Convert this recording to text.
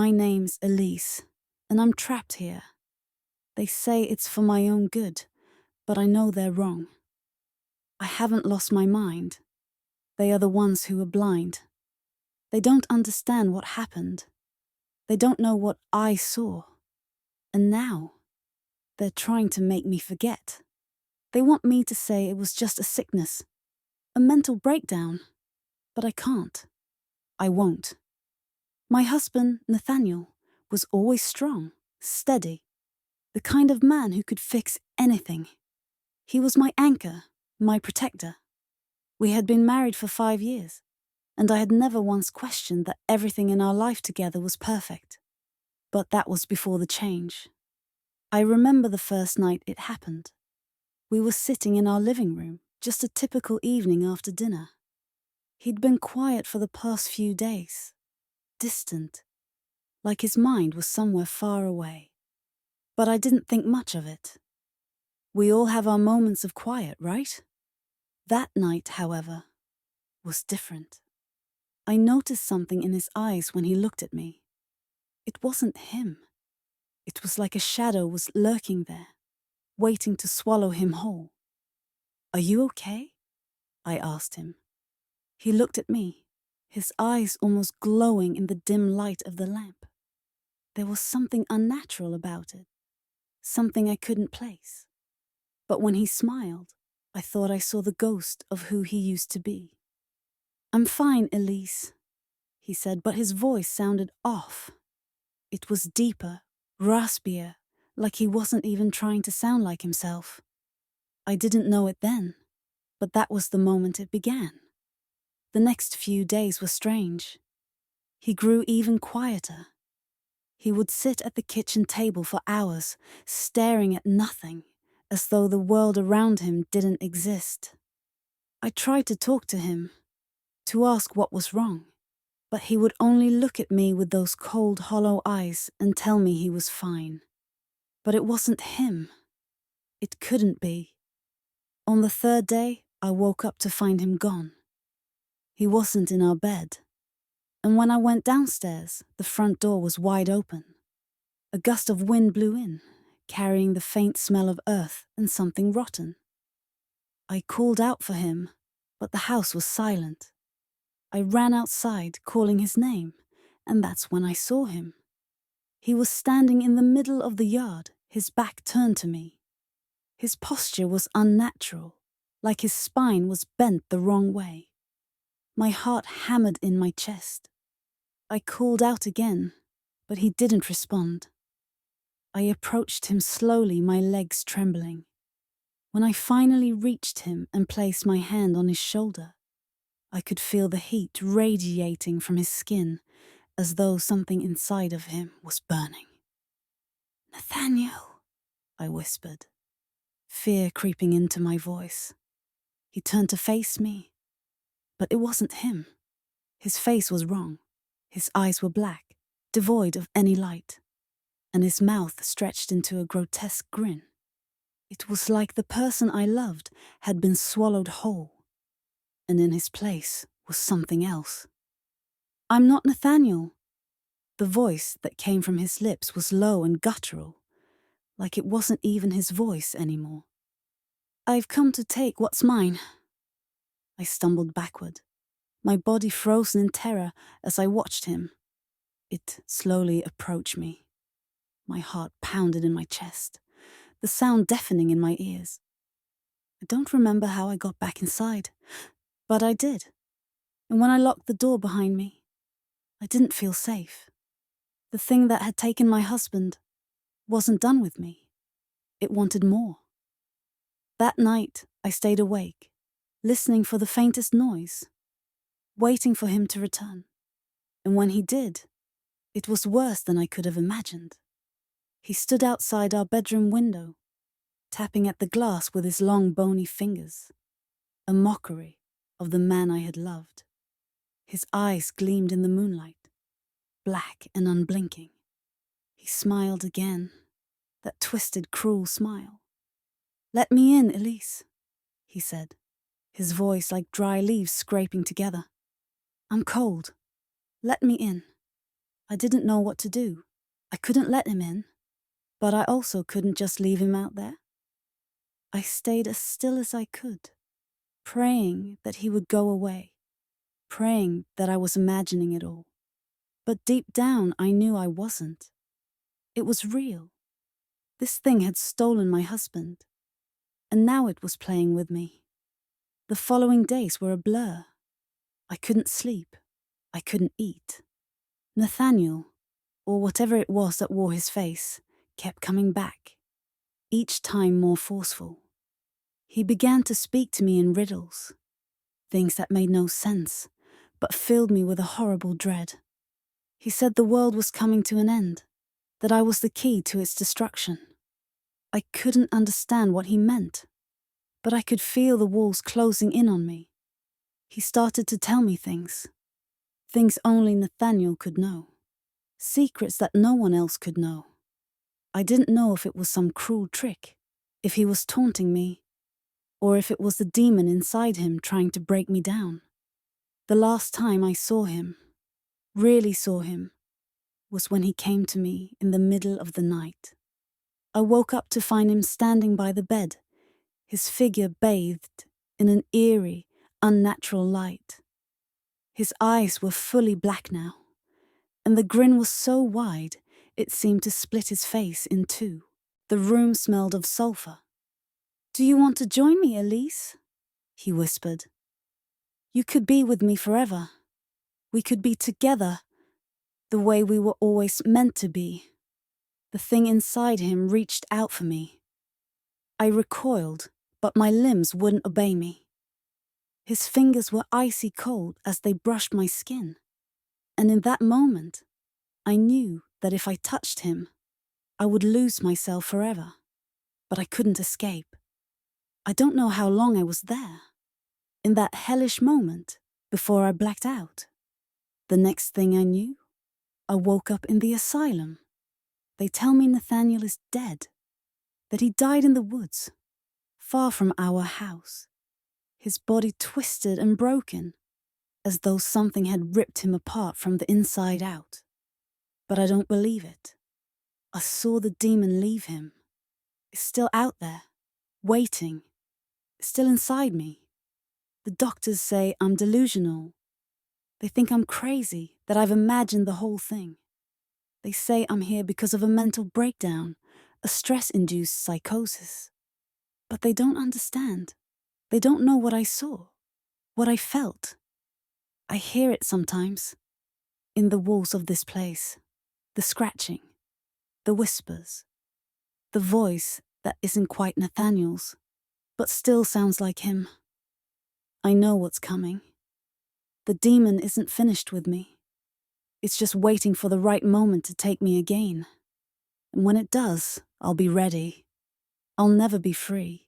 My name's Elise, and I'm trapped here. They say it's for my own good, but I know they're wrong. I haven't lost my mind. They are the ones who are blind. They don't understand what happened. They don't know what I saw. And now, they're trying to make me forget. They want me to say it was just a sickness, a mental breakdown. But I can't. I won't. My husband, Nathaniel, was always strong, steady, the kind of man who could fix anything. He was my anchor, my protector. We had been married for 5 years, and I had never once questioned that everything in our life together was perfect. But that was before the change. I remember the first night it happened. We were sitting in our living room, just a typical evening after dinner. He'd been quiet for the past few days, distant, like his mind was somewhere far away. But I didn't think much of it. We all have our moments of quiet, right? That night, however, was different. I noticed something in his eyes when he looked at me. It wasn't him. It was like a shadow was lurking there, waiting to swallow him whole. "Are you okay?" I asked him. He looked at me, his eyes almost glowing in the dim light of the lamp. There was something unnatural about it, something I couldn't place. But when he smiled, I thought I saw the ghost of who he used to be. "I'm fine, Elise," he said, but his voice sounded off. It was deeper, raspier, like he wasn't even trying to sound like himself. I didn't know it then, but that was the moment it began. The next few days were strange. He grew even quieter. He would sit at the kitchen table for hours, staring at nothing, as though the world around him didn't exist. I tried to talk to him, to ask what was wrong, but he would only look at me with those cold, hollow eyes and tell me he was fine. But it wasn't him. It couldn't be. On the third day, I woke up to find him gone. He wasn't in our bed. And when I went downstairs, the front door was wide open. A gust of wind blew in, carrying the faint smell of earth and something rotten. I called out for him, but the house was silent. I ran outside, calling his name, and that's when I saw him. He was standing in the middle of the yard, his back turned to me. His posture was unnatural, like his spine was bent the wrong way. My heart hammered in my chest. I called out again, but he didn't respond. I approached him slowly, my legs trembling. When I finally reached him and placed my hand on his shoulder, I could feel the heat radiating from his skin, as though something inside of him was burning. "Nathaniel," I whispered, fear creeping into my voice. He turned to face me, but it wasn't him. His face was wrong. His eyes were black, devoid of any light, and his mouth stretched into a grotesque grin. It was like the person I loved had been swallowed whole, and in his place was something else. "I'm not Nathaniel." The voice that came from his lips was low and guttural, like it wasn't even his voice anymore. "I've come to take what's mine." I stumbled backward, my body frozen in terror as I watched him. It slowly approached me. My heart pounded in my chest, the sound deafening in my ears. I don't remember how I got back inside, but I did. And when I locked the door behind me, I didn't feel safe. The thing that had taken my husband wasn't done with me. It wanted more. That night, I stayed awake, listening for the faintest noise, waiting for him to return. And when he did, it was worse than I could have imagined. He stood outside our bedroom window, tapping at the glass with his long, bony fingers, a mockery of the man I had loved. His eyes gleamed in the moonlight, black and unblinking. He smiled again, that twisted, cruel smile. "Let me in, Elise," he said, his voice like dry leaves scraping together. "I'm cold. Let me in." I didn't know what to do. I couldn't let him in, but I also couldn't just leave him out there. I stayed as still as I could, praying that he would go away, praying that I was imagining it all. But deep down, I knew I wasn't. It was real. This thing had stolen my husband, and now it was playing with me. The following days were a blur. I couldn't sleep. I couldn't eat. Nathaniel, or whatever it was that wore his face, kept coming back, each time more forceful. He began to speak to me in riddles, things that made no sense, but filled me with a horrible dread. He said the world was coming to an end, that I was the key to its destruction. I couldn't understand what he meant, but I could feel the walls closing in on me. He started to tell me things only Nathaniel could know, secrets that no one else could know. I didn't know if it was some cruel trick, if he was taunting me, or if it was the demon inside him trying to break me down. The last time I saw him, really saw him, was when he came to me in the middle of the night. I woke up to find him standing by the bed, his figure bathed in an eerie, unnatural light. His eyes were fully black now, and the grin was so wide it seemed to split his face in two. The room smelled of sulfur. "Do you want to join me, Elise?" he whispered. "You could be with me forever. We could be together, the way we were always meant to be." The thing inside him reached out for me. I recoiled, but my limbs wouldn't obey me. His fingers were icy cold as they brushed my skin, and in that moment, I knew that if I touched him, I would lose myself forever. But I couldn't escape. I don't know how long I was there, in that hellish moment, before I blacked out. The next thing I knew, I woke up in the asylum. They tell me Nathaniel is dead, that he died in the woods, far from our house, his body twisted and broken, as though something had ripped him apart from the inside out. But I don't believe it. I saw the demon leave him. It's still out there, waiting, still inside me. The doctors say I'm delusional. They think I'm crazy, that I've imagined the whole thing. They say I'm here because of a mental breakdown, a stress-induced psychosis. But they don't understand. They don't know what I saw, what I felt. I hear it sometimes, in the walls of this place, the scratching, the whispers, the voice that isn't quite Nathaniel's, but still sounds like him. I know what's coming. The demon isn't finished with me. It's just waiting for the right moment to take me again. And when it does, I'll be ready. I'll never be free.